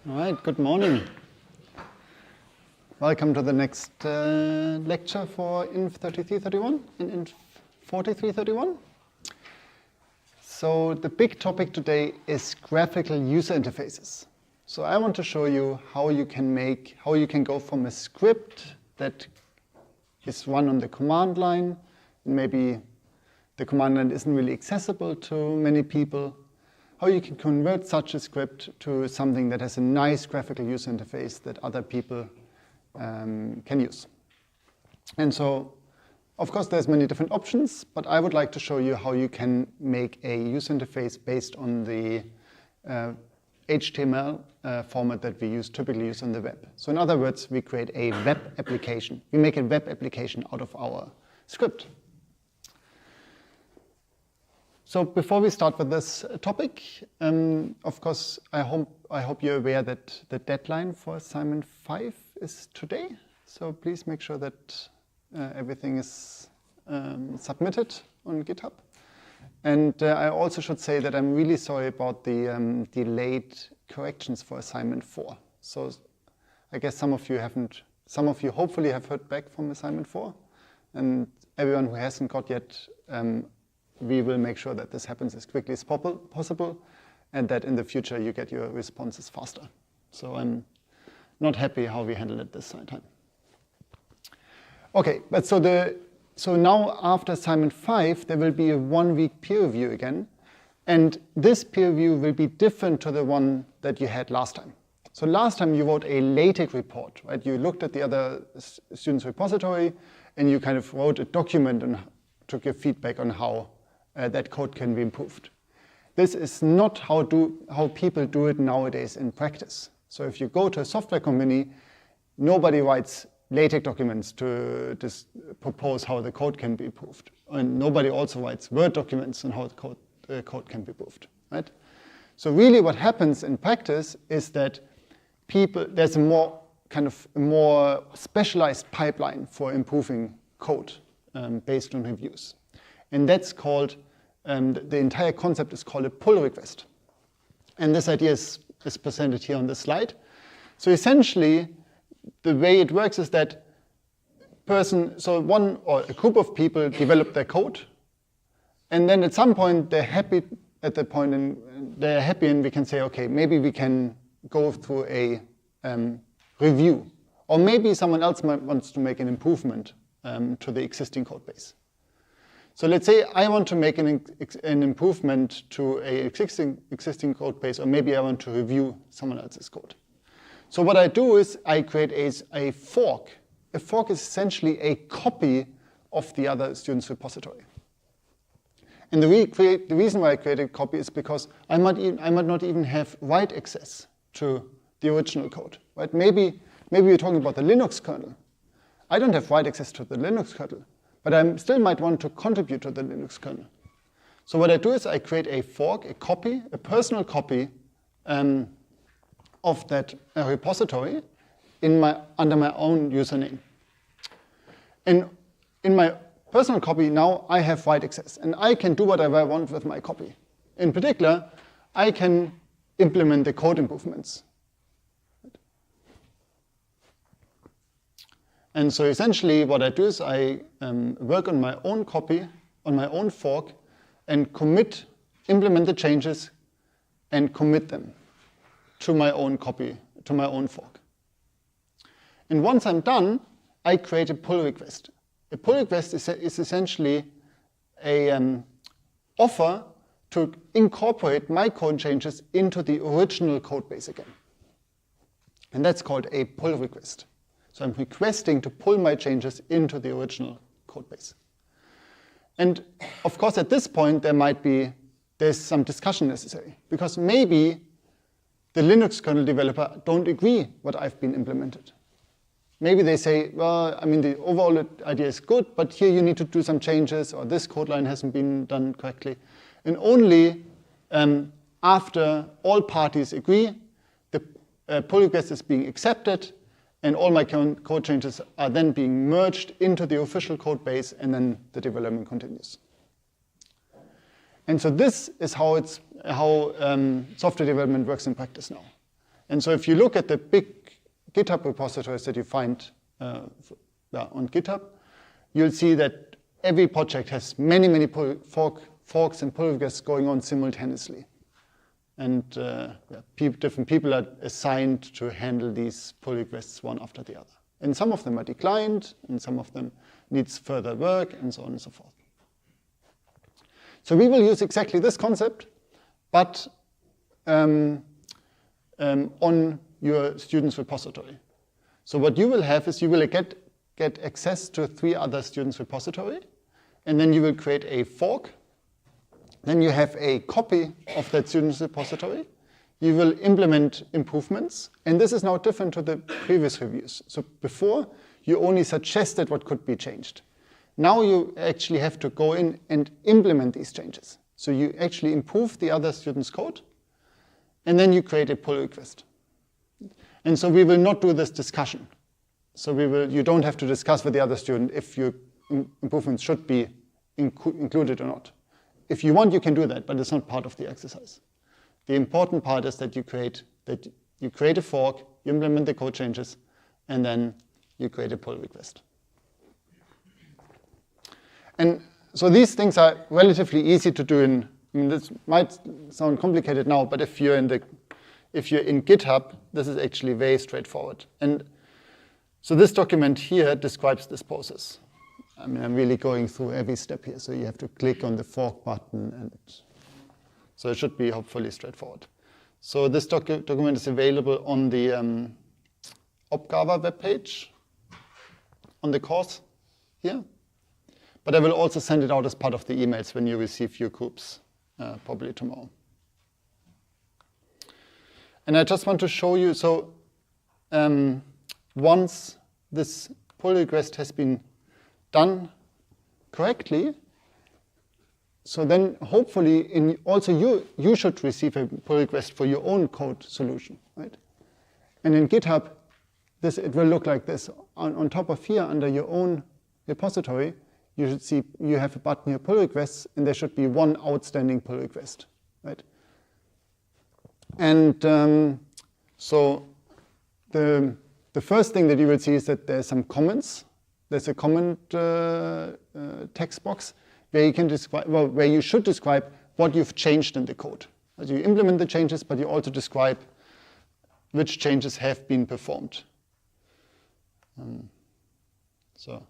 All right, good morning. Welcome to the next lecture for Inf 3331 and Inf 4331. So the big topic today is graphical user interfaces. So I want to show you how you can go from a script that is run on the command line, and maybe the command line isn't really accessible to many people, how you can convert such a script to something that has a nice graphical user interface that other people can use. And so, of course, there's many different options, but I would like to show you how you can make a user interface based on the HTML format that we typically use on the web. So in other words, we create a web application. We make a web application out of our script. So before we start with this topic, of course, I hope you're aware that the deadline for assignment 5 is today. So please make sure that everything is submitted on GitHub. And I also should say that I'm really sorry about the delayed corrections for assignment 4. So I guess some of you hopefully have heard back from assignment 4. And everyone who hasn't got yet, we will make sure that this happens as quickly as possible and that in the future you get your responses faster. So I'm not happy how we handled it this time. Okay, but so now after assignment 5, there will be a 1-week peer review again. And this peer review will be different to the one that you had last time. So last time you wrote a LaTeX report, right? You looked at the other students' repository and you kind of wrote a document and took your feedback on how that code can be improved. This is not how people do it nowadays in practice. So if you go to a software company, nobody writes LaTeX documents to propose how the code can be improved. And nobody also writes Word documents on how the code can be improved, right? So really what happens in practice is that there's a more specialized pipeline for improving code based on reviews. And that's called, the entire concept is called a pull request. And this idea is presented here on the slide. So essentially, the way it works is that one or a group of people develop their code, and then at some point they're happy and we can say, okay, maybe we can go through a review. Or maybe someone else wants to make an improvement to the existing code base. So let's say I want to make an improvement to an existing code base, or maybe I want to review someone else's code. So what I do is I create a fork. A fork is essentially a copy of the other student's repository. And the reason why I create a copy is because I might not even have write access to the original code. Right? Maybe we're talking about the Linux kernel. I don't have write access to the Linux kernel, but I still might want to contribute to the Linux kernel. So what I do is I create a fork, a personal copy of that repository under my own username. And in my personal copy, now I have write access, and I can do whatever I want with my copy. In particular, I can implement the code improvements. And so essentially what I do is I work on my own copy, on my own fork, and implement the changes and commit them to my own copy, to my own fork. And once I'm done, I create a pull request. A pull request is essentially an offer to incorporate my code changes into the original code base again. And that's called a pull request. So I'm requesting to pull my changes into the original code base. And of course, at this point, there's some discussion necessary, because maybe the Linux kernel developer don't agree what I've been implemented. Maybe they say, well, I mean, the overall idea is good, but here you need to do some changes, or this code line hasn't been done correctly. And only after all parties agree, the pull request is being accepted, and all my code changes are then being merged into the official code base, and then the development continues. And so this is how software development works in practice now. And so if you look at the big GitHub repositories that you find on GitHub, you'll see that every project has many, many forks and pull requests going on simultaneously. And different people are assigned to handle these pull requests one after the other. And some of them are declined, and some of them needs further work, and so on and so forth. So we will use exactly this concept, but on your students' repository. So what you will have is you will get access to 3 other students' repository, and then you will create a fork. Then you have a copy of that student's repository. You will implement improvements, and this is now different to the previous reviews. So before, you only suggested what could be changed. Now you actually have to go in and implement these changes. So you actually improve the other student's code, and then you create a pull request. And so we will not do this discussion. So you don't have to discuss with the other student if your improvements should be included or not. If you want, you can do that, but it's not part of the exercise. The important part is that you create a fork, you implement the code changes, and then you create a pull request. And so these things are relatively easy to do this might sound complicated now, but if you're in GitHub, this is actually very straightforward. And so this document here describes this process. I mean, I'm really going through every step here, so you have to click on the fork button, and so it should be hopefully straightforward. So this document is available on the Opgabe webpage, on the course here. But I will also send it out as part of the emails when you receive your groups, probably tomorrow. And I just want to show you, so once this pull request has been done correctly, so then hopefully you should receive a pull request for your own code solution, right? And in GitHub, it will look like this. On top of here, under your own repository, you should see you have a button here, pull requests, and there should be one outstanding pull request, right? And so the first thing that you will see is that there's some comments. There's a comment text box where you can describe, where you should describe what you've changed in the code. As you implement the changes, but you also describe which changes have been performed. So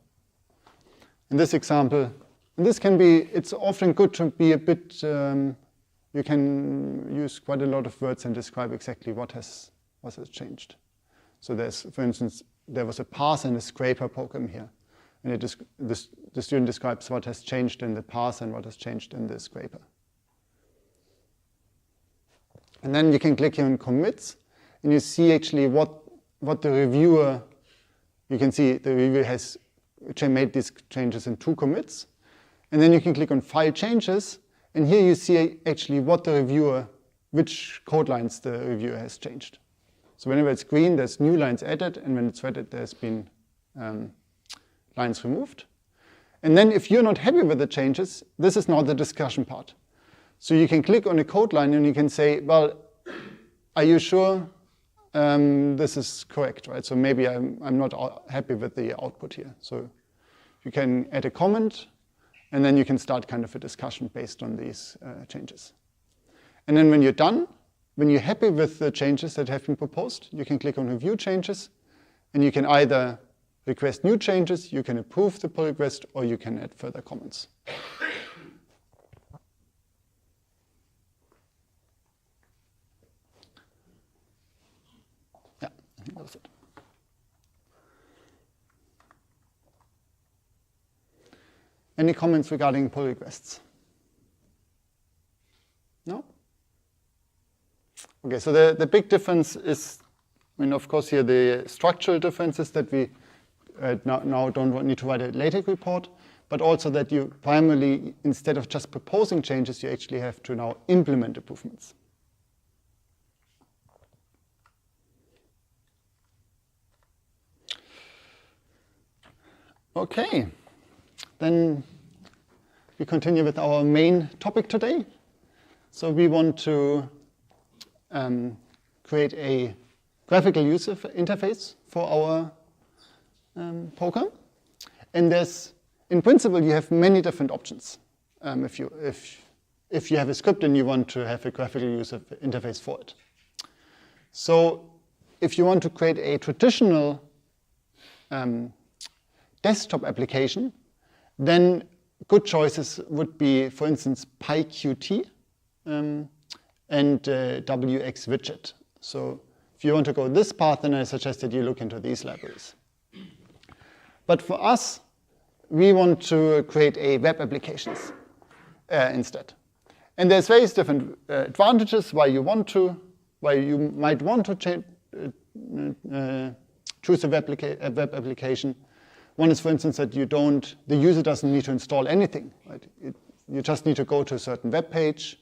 in this example, and this can be, it's often good to be a bit, you can use quite a lot of words and describe exactly what has changed. So there's, for instance, there was a parse and a scraper program here. And the student describes what has changed in the parse and what has changed in the scraper. And then you can click here on commits, and you see actually what the reviewer, you can see the reviewer has made these changes in 2 commits. And then you can click on file changes, and here you see actually which code lines the reviewer has changed. So whenever it's green, there's new lines added, and when it's red, there's been lines removed. And then if you're not happy with the changes, this is now the discussion part. So you can click on a code line and you can say, well, are you sure this is correct, right? So maybe I'm not happy with the output here. So you can add a comment, and then you can start kind of a discussion based on these changes. And then when you're done, when you're happy with the changes that have been proposed, you can click on Review Changes, and you can either request new changes, you can approve the pull request, or you can add further comments. Yeah, I think that was it. Any comments regarding pull requests? No? Okay, so the big difference is, I mean, of course, here the structural differences that we now don't need to write a LaTeX report, but also that you primarily, instead of just proposing changes, you actually have to now implement improvements. Okay, then we continue with our main topic today. So we want to create a graphical user interface for our program. And in principle, you have many different options if you have a script and you want to have a graphical user interface for it. So if you want to create a traditional desktop application, then good choices would be, for instance, PyQt and WXWidget. So if you want to go this path, then I suggest that you look into these libraries. But for us, we want to create a web applications instead. And there's various different advantages why you might want to choose a web application. One is, for instance, that the user doesn't need to install anything. Right? You just need to go to a certain web page.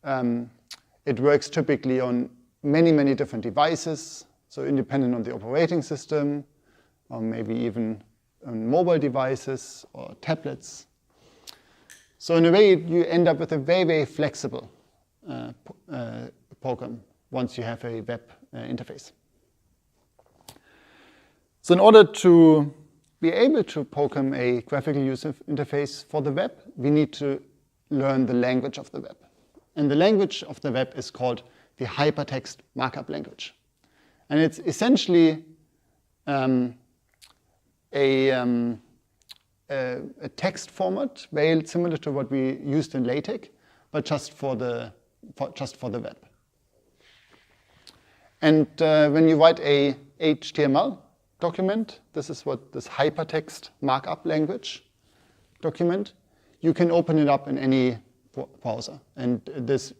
It works typically on many, many different devices, so independent on the operating system, or maybe even on mobile devices or tablets. So in a way, you end up with a very, very flexible program once you have a web interface. So in order to be able to program a graphical user interface for the web, we need to learn the language of the web. And the language of the web is called the hypertext markup language. And it's essentially a text format very similar to what we used in LaTeX, but just for the web. And when you write a HTML document, this is what this hypertext markup language document, you can open it up in any browser. And this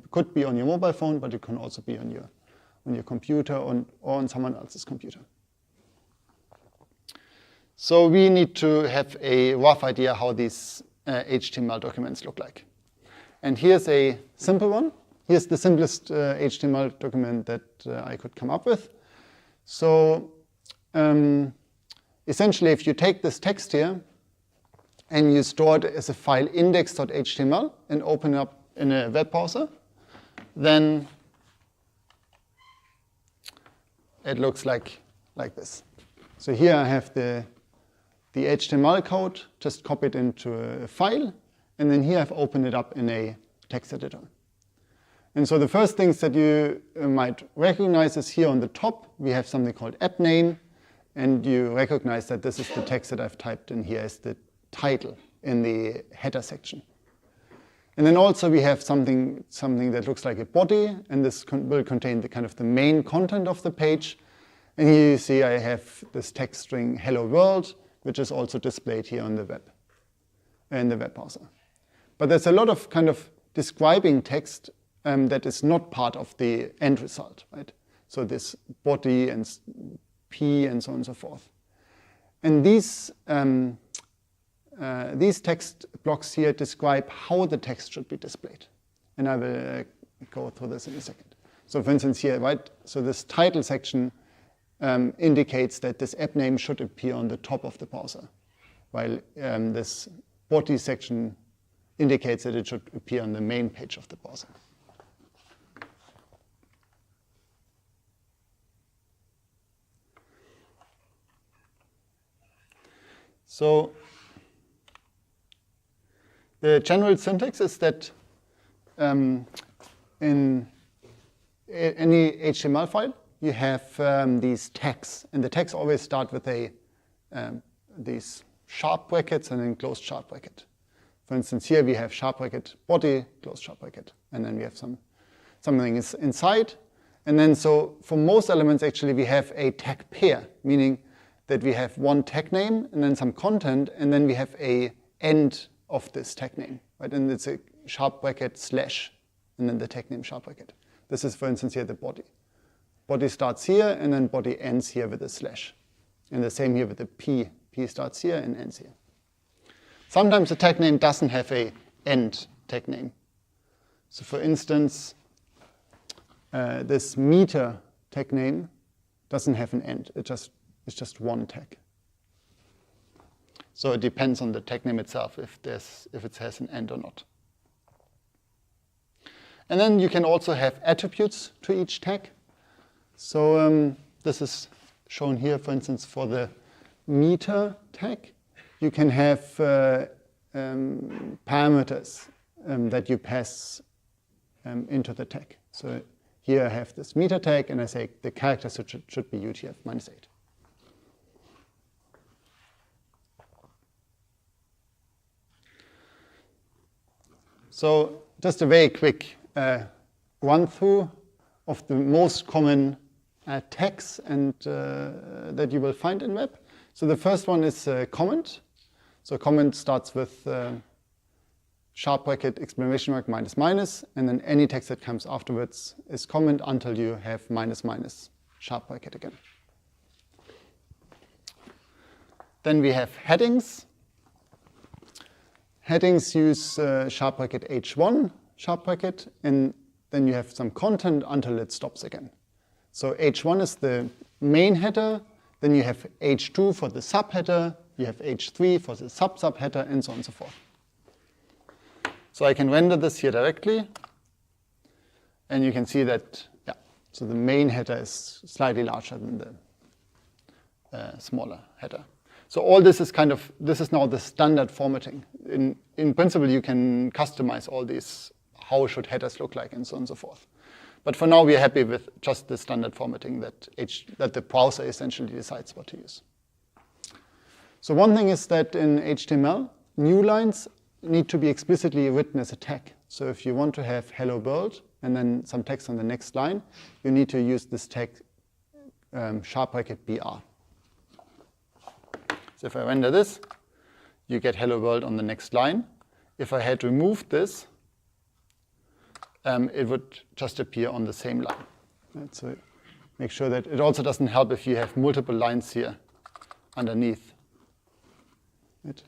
could be on your mobile phone, but it can also be on your computer or on someone else's computer. So we need to have a rough idea how these HTML documents look like. And here's a simple one. Here's the simplest HTML document that I could come up with. So essentially, if you take this text here and you store it as a file index.html and open it up in a web browser, then it looks like this. So here I have the HTML code just copied into a file, and then here I've opened it up in a text editor. And so the first things that you might recognize is here on the top, we have something called app name, and you recognize that this is the text that I've typed in here as the title in the header section. And then also we have something that looks like a body, and this will contain the main content of the page. And here you see I have this text string hello world, which is also displayed here on the web, in the web browser. But there's a lot of describing text that is not part of the end result, right? So this body and p and so on and so forth. And these text blocks here describe how the text should be displayed. And I will go through this in a second. So for instance here, right? So this title section indicates that this app name should appear on the top of the browser, while this body section indicates that it should appear on the main page of the browser. So the general syntax is that in any HTML file, you have these tags, and the tags always start with these sharp brackets and then closed sharp bracket. For instance, here we have sharp bracket body, closed sharp bracket, and then we have something is inside. And then so for most elements, actually, we have a tag pair, meaning that we have one tag name and then some content, and then we have a end of this tag name, right? And it's a sharp bracket slash, and then the tag name sharp bracket. This is, for instance, here the body. Body starts here, and then body ends here with a slash. And the same here with the p. P starts here and ends here. Sometimes the tag name doesn't have a end tag name. So for instance, this meter tag name doesn't have an end. It's just one tag. So it depends on the tag name itself if it has an end or not. And then you can also have attributes to each tag. So this is shown here, for instance, for the meter tag. You can have parameters that you pass into the tag. So here I have this meter tag, and I say the characters should be UTF-8. So just a very quick run-through of the most common tags and that you will find in web. So the first one is comment. So comment starts with sharp bracket, exclamation mark, minus, minus, and then any text that comes afterwards is comment until you have minus, minus, sharp bracket again. Then we have headings. Headings use sharp bracket H1, sharp bracket, and then you have some content until it stops again. So H1 is the main header, then you have H2 for the subheader, you have H3 for the sub-subheader, and so on and so forth. So I can render this here directly, and you can see that, yeah, so the main header is slightly larger than the smaller header. So all this is this is now the standard formatting. In principle, you can customize all these, how should headers look like, and so on and so forth. But for now, we are happy with just the standard formatting that the browser essentially decides what to use. So one thing is that in HTML, new lines need to be explicitly written as a tag. So if you want to have hello world and then some text on the next line, you need to use this tag sharp bracket BR. So if I render this, you get hello world on the next line. If I had removed this, it would just appear on the same line. Right? So make sure that it also doesn't help if you have multiple lines here underneath. Right?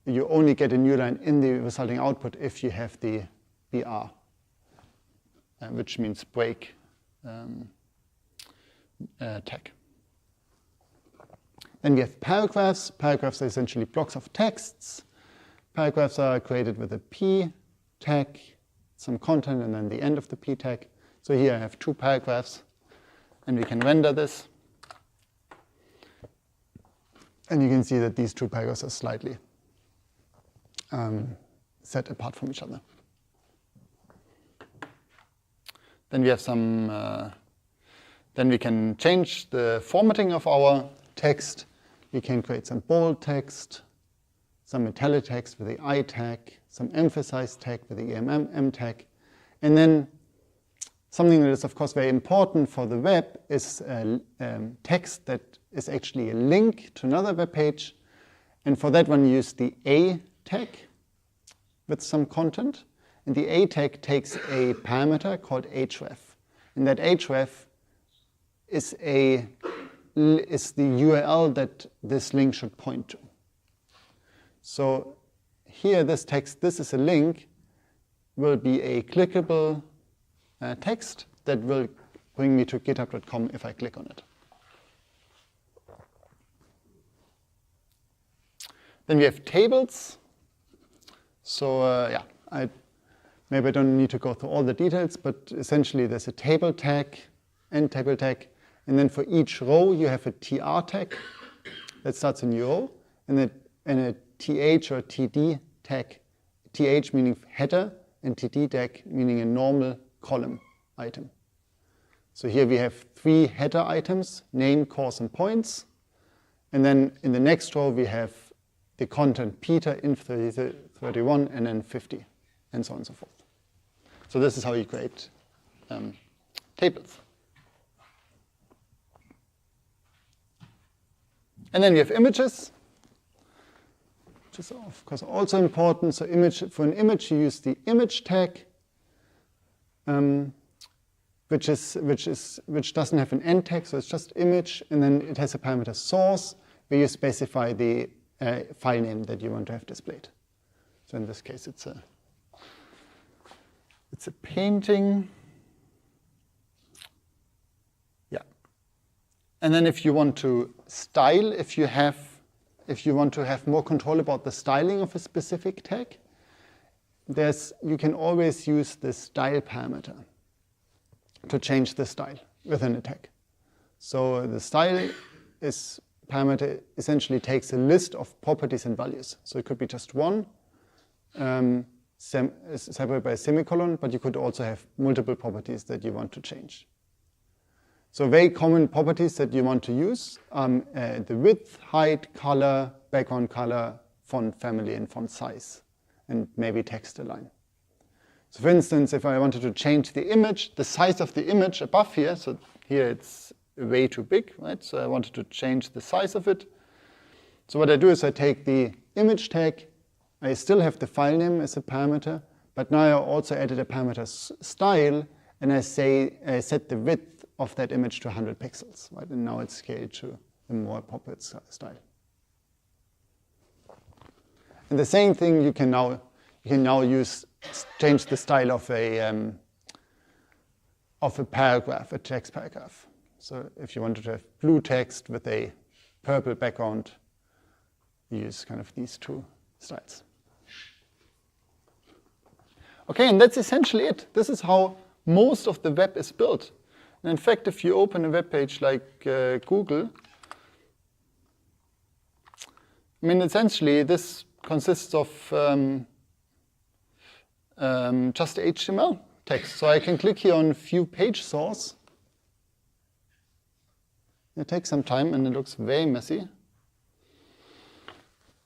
You only get a new line in the resulting output if you have the BR, which means break tag. Then we have paragraphs. Paragraphs are essentially blocks of texts. Paragraphs are created with a P tag, some content, and then the end of the P tag. So here I have 2 paragraphs, and we can render this. And you can see that these 2 paragraphs are slightly set apart from each other. Then we have some, then we can change the formatting of our text. We can create some bold text, some italic text with the I tag, some emphasized tag with the EMM tag. And then something that is, of course, very important for the web is text that is actually a link to another web page. And for that one, you use the A tag with some content. And the A tag takes a parameter called href. And that href is the URL that this link should point to. So here, this text, this is a link, will be a clickable text that will bring me to github.com if I click on it. Then we have tables. So yeah, maybe I don't need to go through all the details, but essentially there's a table tag, end table tag, and then for each row you have a tr tag that starts a new row, and a th or td tag, th meaning header, and td tag meaning a normal column item. So here we have 3 header items, name, course, and points. And then in the next row we have the content Peter, inf 31, and then 50, and so on and so forth. So this is how you create tables. And then we have images, which is of course also important. So for an image you use the image tag, which doesn't have an end tag, so it's just image, and then it has a parameter source where you specify the file name that you want to have displayed. So in this case, it's a painting. Yeah. And then if you want to style, if you want to have more control about the styling of a specific tag, you can always use the style parameter. to change the style within a tag. So the style parameter essentially takes a list of properties and values. So it could be just one, separated by a semicolon, but you could also have multiple properties that you want to change. So very common properties that you want to use are the width, height, color, background color, font family, and font size, and maybe text align. So for instance, if I wanted to change the image, the size of the image above here, so here it's way too big, right? So I wanted to change the size of it. So what I do is I take the image tag, I still have the file name as a parameter, but now I also added a parameter style, and I set the width of that image to 100 pixels, right? And now it's scaled to a more appropriate style. And the same thing you can now change the style of a paragraph, a text paragraph. So if you wanted to have blue text with a purple background, you use kind of these two styles. Okay, and that's essentially it. This is how most of the web is built. And in fact, if you open a web page like Google, I mean, essentially this consists of just HTML text. So I can click here on View Page Source. It takes some time and it looks very messy.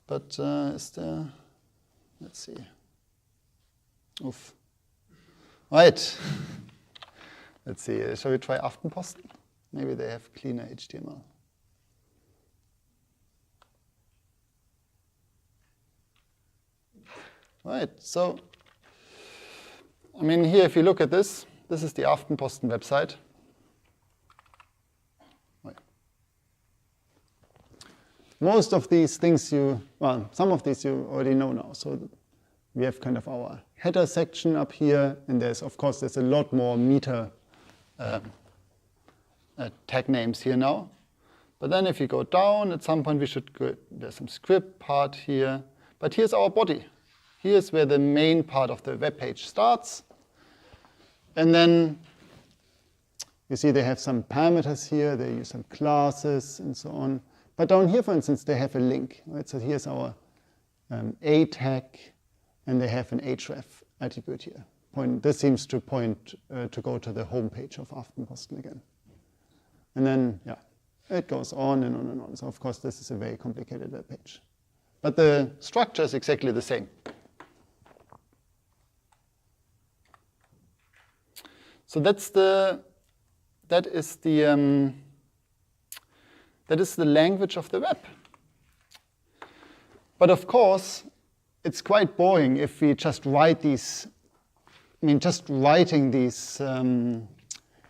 But is there, let's see. Oof. Right. Let's see, shall we try Aftenposten? Maybe they have cleaner HTML. Right, so, I mean, here, if you look at this is the Aftenposten website. Right. Most of these things some of these you already know now. So we have kind of our header section up here, and there's a lot more meter tag names here now. But then if you go down, at some point there's some script part here. But here's our body. Here's where the main part of the web page starts. And then you see they have some parameters here. They use some classes and so on. But down here, for instance, they have a link. Right? So here's our A tag, and they have an href attribute here. This seems to point to go to the home page of Aftenposten again. And then, yeah, it goes on and on and on. So of course, this is a very complicated web page. But the structure is exactly the same. So that is the language of the web. But of course, it's quite boring if we just write these. I mean, just writing these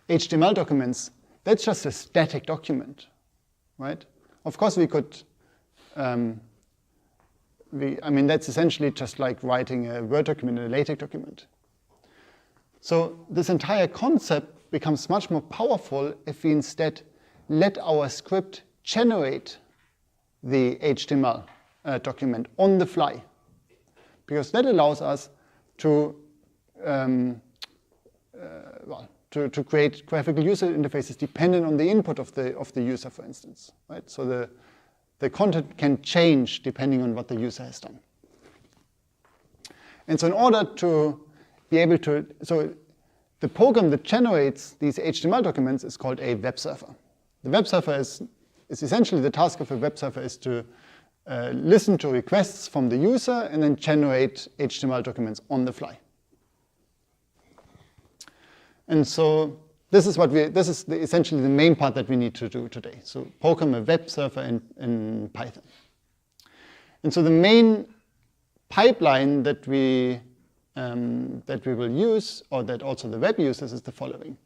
HTML documents, that's just a static document, right? Of course, we could. I mean, that's essentially just like writing a Word document and a LaTeX document. So this entire concept becomes much more powerful if we instead let our script generate the HTML document on the fly, because that allows us to create graphical user interfaces dependent on the input of the user, for instance, right? So the content can change depending on what the user has done. And so in order to be able to, so the program that generates these HTML documents is called a web server. The web server is essentially the task of a web server is to listen to requests from the user and then generate HTML documents on the fly. And so this is essentially the main part that we need to do today. So program a web server in Python. And so the main pipeline that we will use, or that also the web uses, is the following.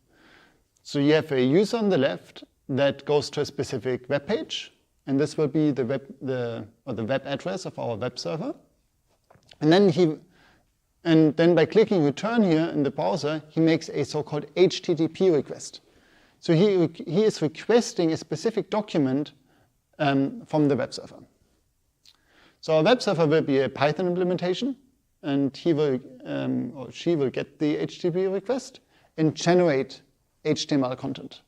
So you have a user on the left that goes to a specific web page, and this will be the web address of our web server. And then by clicking return here in the browser, he makes a so-called HTTP request. So he is requesting a specific document from the web server. So our web server will be a Python implementation, and he will or she will get the HTTP request and generate HTML content.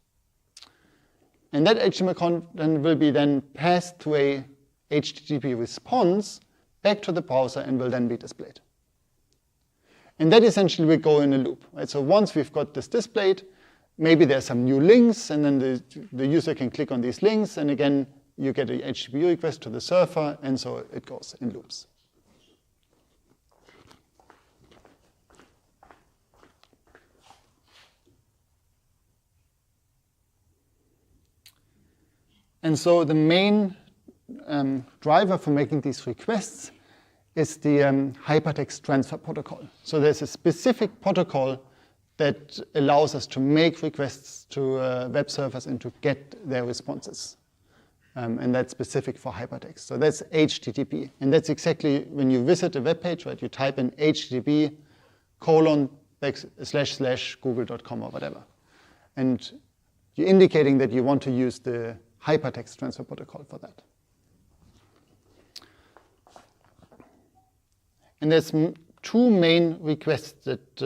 And that HTML content will be then passed to a HTTP response back to the browser and will then be displayed. And that essentially will go in a loop. Right? So once we've got this displayed, maybe there's some new links, and then the user can click on these links, and again, you get a HTTP request to the server, and so it goes in loops. And so the main driver for making these requests is the hypertext transfer protocol. So there's a specific protocol that allows us to make requests to web servers and to get their responses. And that's specific for hypertext. So that's HTTP. And that's exactly when you visit a web page, right? You type in http://google.com or whatever. And you're indicating that you want to use the hypertext transfer protocol for that. And there's two main requests that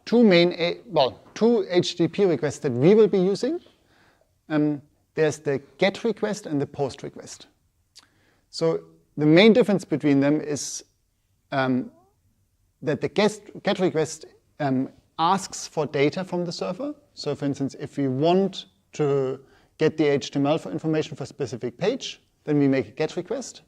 two HTTP requests that we will be using. There's the GET request and the POST request. So the main difference between them is that the GET request asks for data from the server. So for instance, if we want to get the HTML for information for a specific page, then we make a GET request.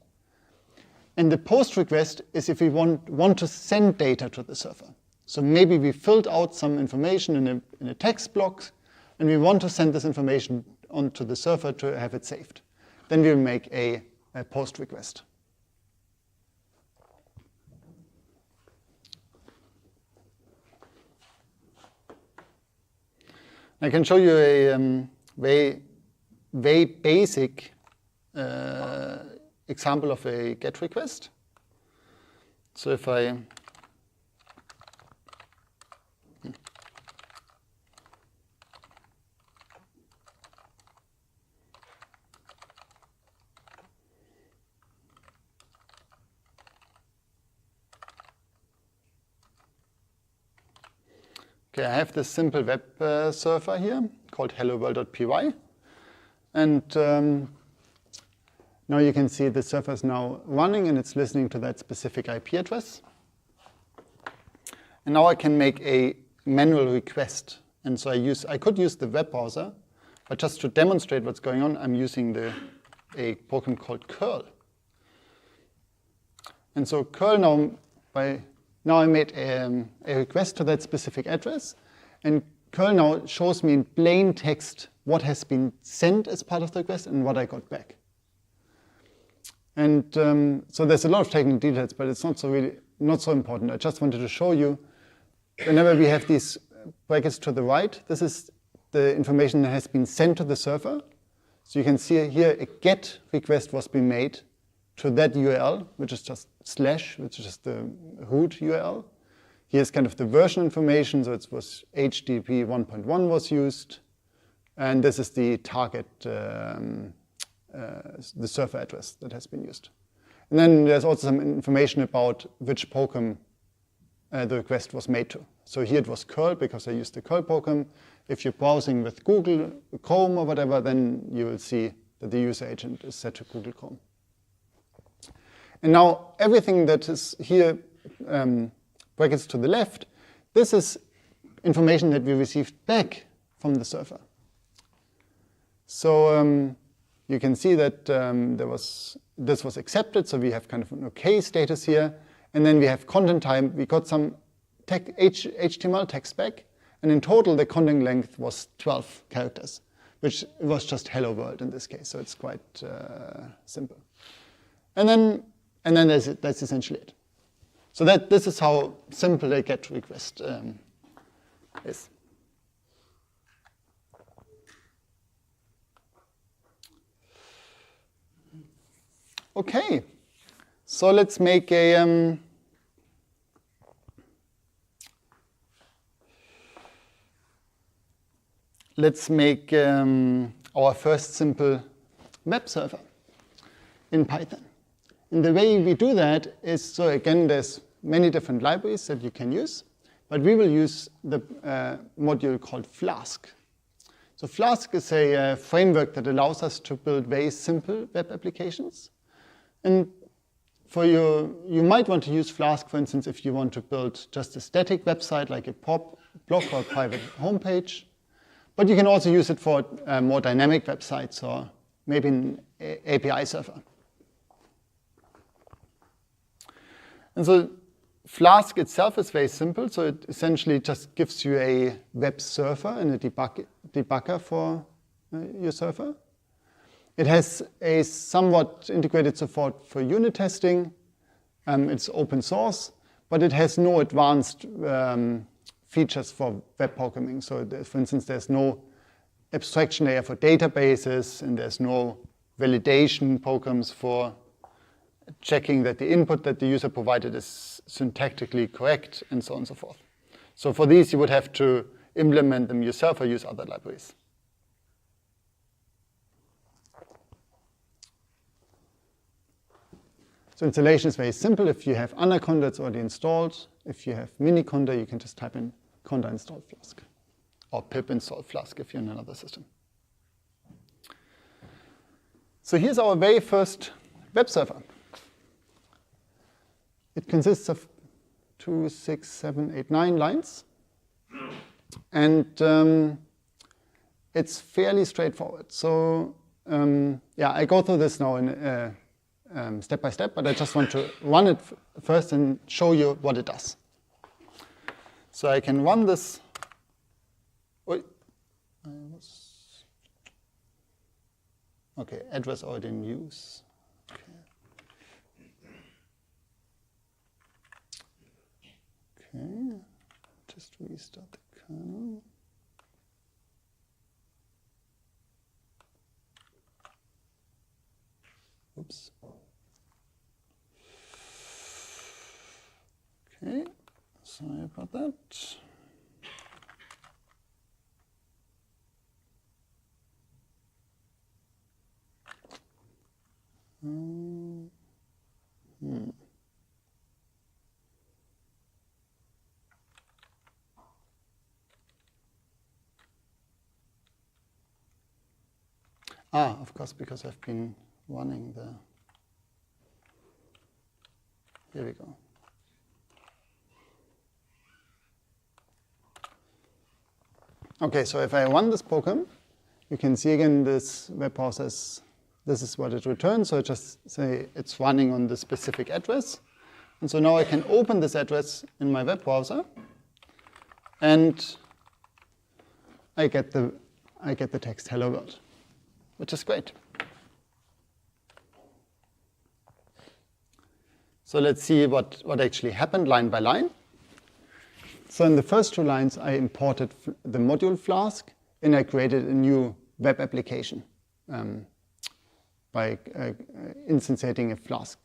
And the POST request is if we want to send data to the server. So maybe we filled out some information in a text block, and we want to send this information onto the server to have it saved. Then we'll make a POST request. I can show you a very basic example of a GET request. So if I I have this simple web server here called helloworld.py. And now you can see the server is now running and it's listening to that specific IP address. And now I can make a manual request. And so I could use the web browser, but just to demonstrate what's going on, I'm using a program called curl. And so curl now I made a request to that specific address, and curl now shows me in plain text what has been sent as part of the request and what I got back. And so there's a lot of technical details, but it's not so important. I just wanted to show you, whenever we have these brackets to the right, this is the information that has been sent to the server. So you can see here a GET request was being made to that URL, which is just / which is just the root URL. Here's kind of the version information, so it was HTTP 1.1 was used, and this is the target, the server address that has been used. And then there's also some information about which program the request was made to. So here it was curl because I used the curl program. If you're browsing with Google Chrome or whatever, then you will see that the user agent is set to Google Chrome. And now everything that is here, brackets to the left, this is information that we received back from the server. So you can see that this was accepted, so we have kind of an OK status here. And then we have content type. We got some HTML text back, and in total the content length was 12 characters, which was just hello world in this case, so it's quite simple. And then that's essentially it. So this is how simple a GET request is. Okay, so let's make a our first simple web server in Python. And the way we do that is, so again, there's many different libraries that you can use, but we will use the module called Flask. So Flask is a framework that allows us to build very simple web applications. And you might want to use Flask, for instance, if you want to build just a static website like a blog or a private homepage. But you can also use it for more dynamic websites or maybe an API server. And so Flask itself is very simple. So it essentially just gives you a web server and a debugger for your server. It has a somewhat integrated support for unit testing. It's open source, but it has no advanced features for web programming. So for instance, there's no abstraction layer for databases, and there's no validation programs for checking that the input that the user provided is syntactically correct, and so on and so forth. So for these, you would have to implement them yourself or use other libraries. So installation is very simple. If you have Anaconda, it's already installed. If you have Miniconda, you can just type in conda install Flask, or pip install Flask if you're in another system. So here's our very first web server. It consists of 2, 6, 7, 8, 9 lines. And it's fairly straightforward. So yeah, I go through this now in step by step, but I just want to run it first and show you what it does. So I can run this. Okay, address already in use. Okay, just restart the kernel. Oops. Okay, sorry about that. Of course, because I've been running the. Here we go. Okay, so if I run this program, you can see again this web process. This is what it returns. So I just say it's running on the specific address. And so now I can open this address in my web browser, and I get the text "Hello World," which is great. So let's see what actually happened line by line. So in the first 2 lines, I imported the module Flask, and I created a new web application by instantiating a Flask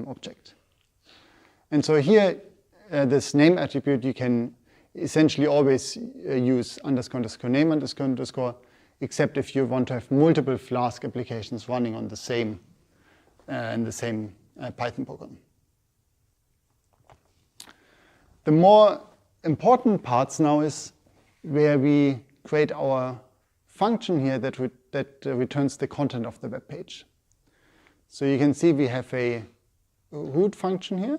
object. And so here, this name attribute, you can essentially always use __name __, except if you want to have multiple Flask applications running on the same in the same Python program. The more important parts now is where we create our function here that returns the content of the web page. So you can see we have a root function here,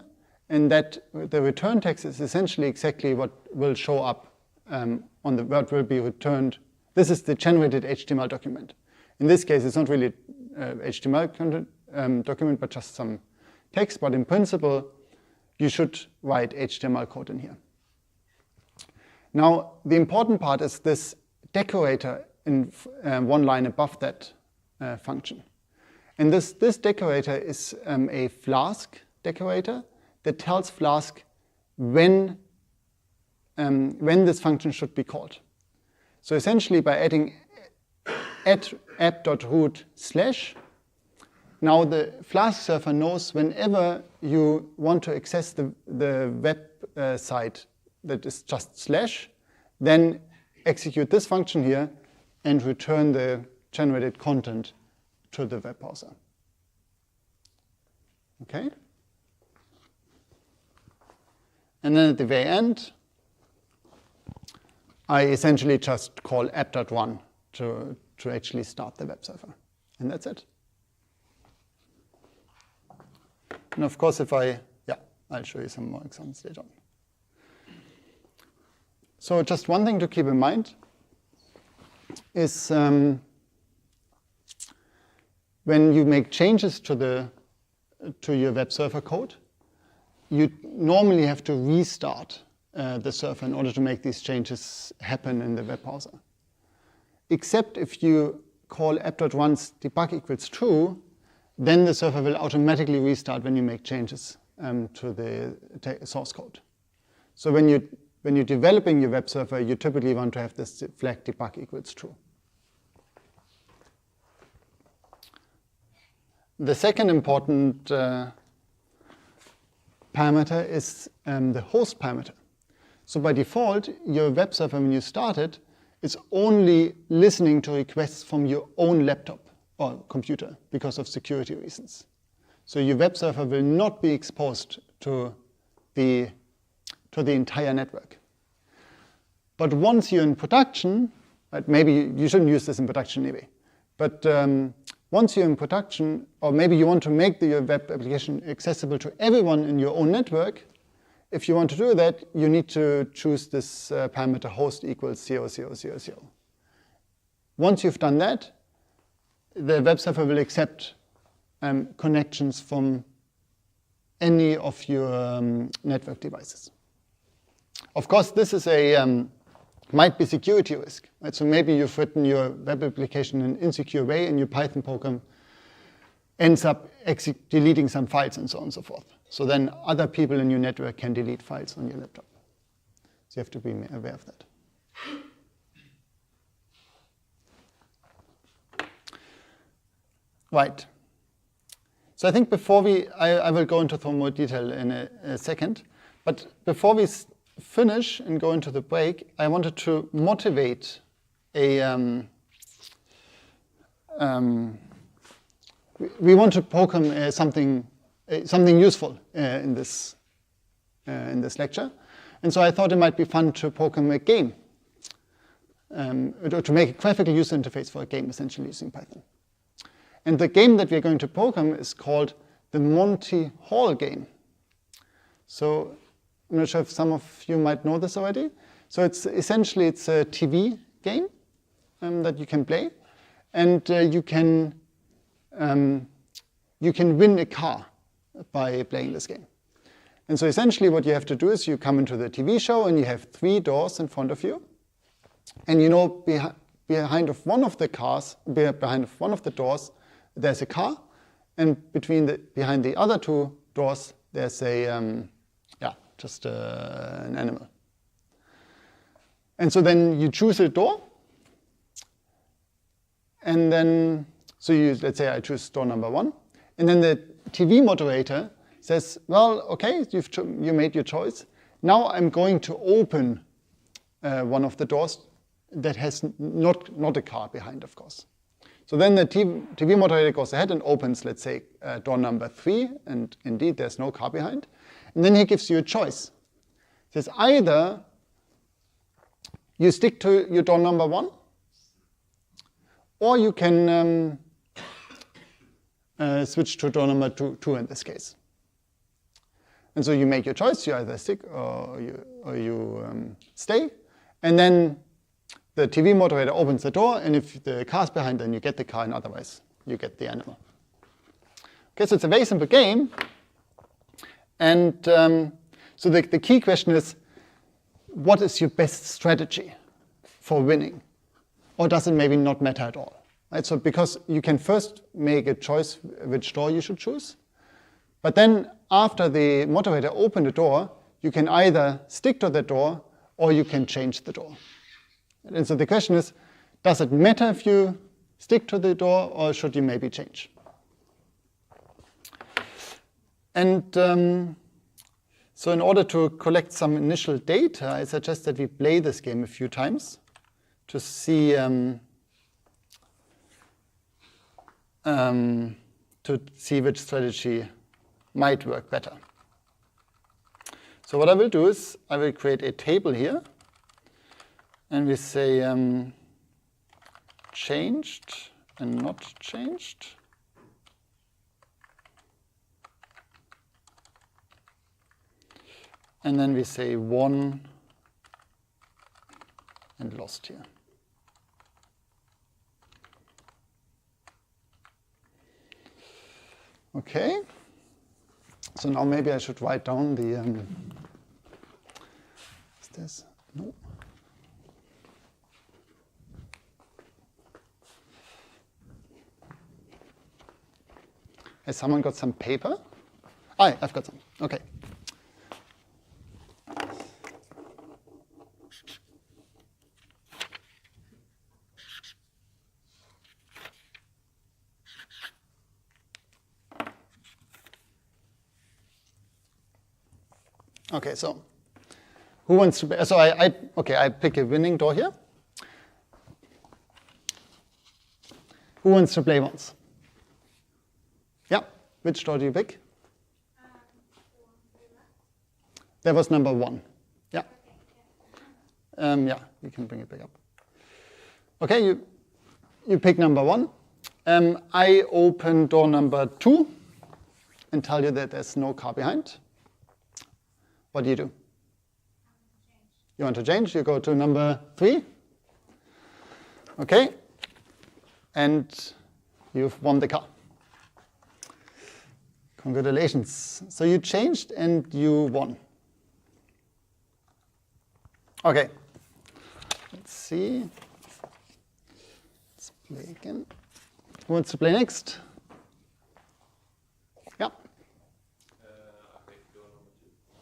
and that the return text is essentially exactly what will show up on the what will be returned. This is the generated HTML document. In this case, it's not really HTML document, but just some text. But in principle, you should write HTML code in here. Now, the important part is this decorator in one line above that function. And this decorator is a Flask decorator that tells Flask when this function should be called. So essentially, by adding app.root/, now the Flask server knows whenever you want to access the web site that is just /, then execute this function here and return the generated content to the web browser. Okay? And then at the very end, I essentially just call app.run to actually start the web server. And that's it. And of course, I'll show you some more examples later on. So just one thing to keep in mind is when you make changes to your web server code, you normally have to restart the server in order to make these changes happen in the web browser. Except if you call app.run's debug equals true, then the server will automatically restart when you make changes to the source code. So when you're developing your web server, you typically want to have this flag debug equals true. The second important parameter is the host parameter. So by default, your web server, when you start it, is only listening to requests from your own laptop or computer because of security reasons. So your web server will not be exposed to the entire network. But once you're in production, right, maybe you shouldn't use this in production anyway, but once you're in production, or maybe you want to make your web application accessible to everyone in your own network, if you want to do that, you need to choose this parameter host equals 0000. Once you've done that, the web server will accept connections from any of your network devices. Of course, this is might be security risk. Right? So maybe you've written your web application in an insecure way and your Python program ends up deleting some files and so on and so forth. So then other people in your network can delete files on your laptop. So you have to be aware of that. Right. So I think before I will go into some more detail in a second, but before we finish and go into the break, I wanted to motivate we want to program something useful in this lecture, and so I thought it might be fun to program a game, to make a graphical user interface for a game, essentially using Python. And the game that we're going to program is called the Monty Hall game. So I'm not sure if some of you might know this already. So it's a TV game that you can play, and you can win a car by playing this game. And so essentially what you have to do is you come into the TV show and you have 3 doors in front of you, and you know behind one of the doors there's a car, and behind the other 2 doors there's an animal. And so then you choose a door, and then let's say I choose door number 1, and then the TV moderator says, well, okay, you made your choice. Now I'm going to open one of the doors that has not a car behind, of course. So then the TV moderator goes ahead and opens, let's say, door number 3, and indeed there's no car behind. And then he gives you a choice. He says either you stick to your door number 1, or you can switch to door number 2 in this case. And so you make your choice. You either stick or you stay. And then the TV moderator opens the door, and if the car's behind, then you get the car, and otherwise you get the animal. Okay, so it's a very simple game. And so the key question is, what is your best strategy for winning? Or does it maybe not matter at all? Right? So because you can first make a choice which door you should choose, but then after the moderator opened the door, you can either stick to the door or you can change the door. And so the question is, does it matter if you stick to the door, or should you maybe change? And so in order to collect some initial data, I suggest that we play this game a few times to see which strategy might work better. So what I will do is I will create a table here, and we say changed and not changed. And then we say won and lost here. Okay. So now maybe I should write down the, is this? No. Has someone got some paper? Ah, I've got some. Okay. Okay, so who wants to? So I pick a winning door here. Who wants to play once? Yeah, which door do you pick? That was number 1. Yeah. Yeah, you can bring it back up. Okay, you pick number 1. I open door number 2 and tell you that there's no car behind. What do you do? You want to change? You go to number 3. Okay. And you've won the car. Congratulations. So you changed and you won. Okay. Let's see. Let's play again. Who wants to play next? Yeah.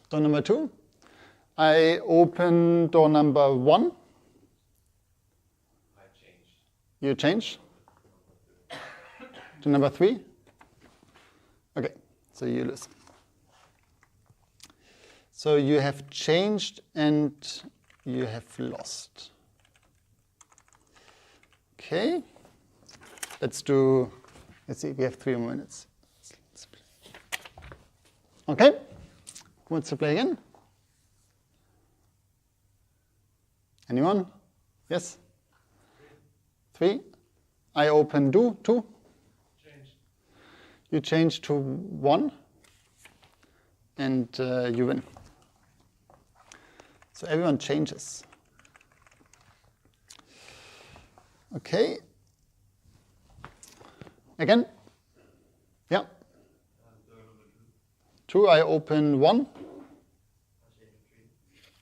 Door number 2. I open door number 1. I changed. You change? To number 3? Okay, so you lose. So you have changed and you have lost. Okay. Let's see, we have 3 more minutes. Okay. Who wants to play again? Anyone? Yes? 3. I open 2. Change. You change to 1. And you win. So everyone changes. Okay. Again? Yeah. 2, I open 1.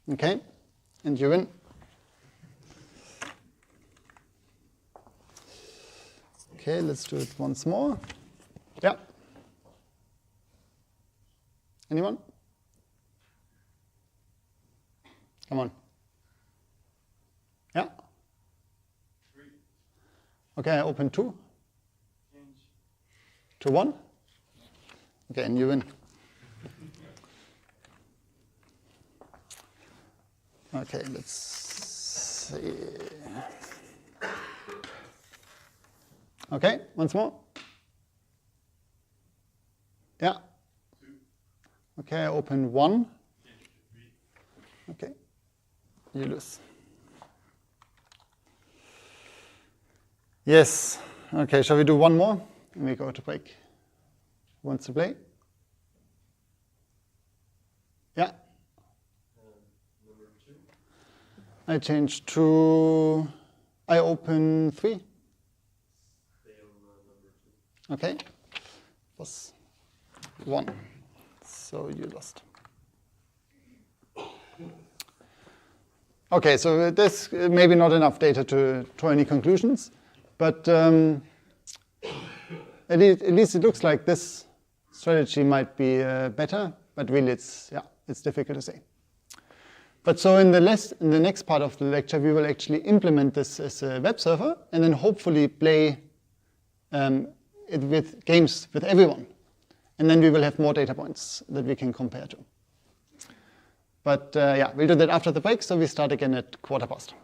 Okay, and you win. Okay, let's do it once more. Yeah. Anyone? Come on. Yeah. 3. Okay, I open 2. Change. To 1. Okay, and you win. Okay, let's see. Okay, once more. Yeah. 2. Okay, I open 1. Change to 3. Okay, you lose. Yes. Okay, shall we do one more? And we go to break. Who wants to play? Yeah. Number 2. I change to, I open 3. Stay on number 2. Okay. Was 1. So you lost. Okay, so this maybe not enough data to draw any conclusions, but at least it looks like this strategy might be better, but really it's difficult to say. But so in the next part of the lecture, we will actually implement this as a web server and then hopefully play it with games with everyone. And then we will have more data points that we can compare to. But yeah, we'll do that after the break, so we start again at 1:15.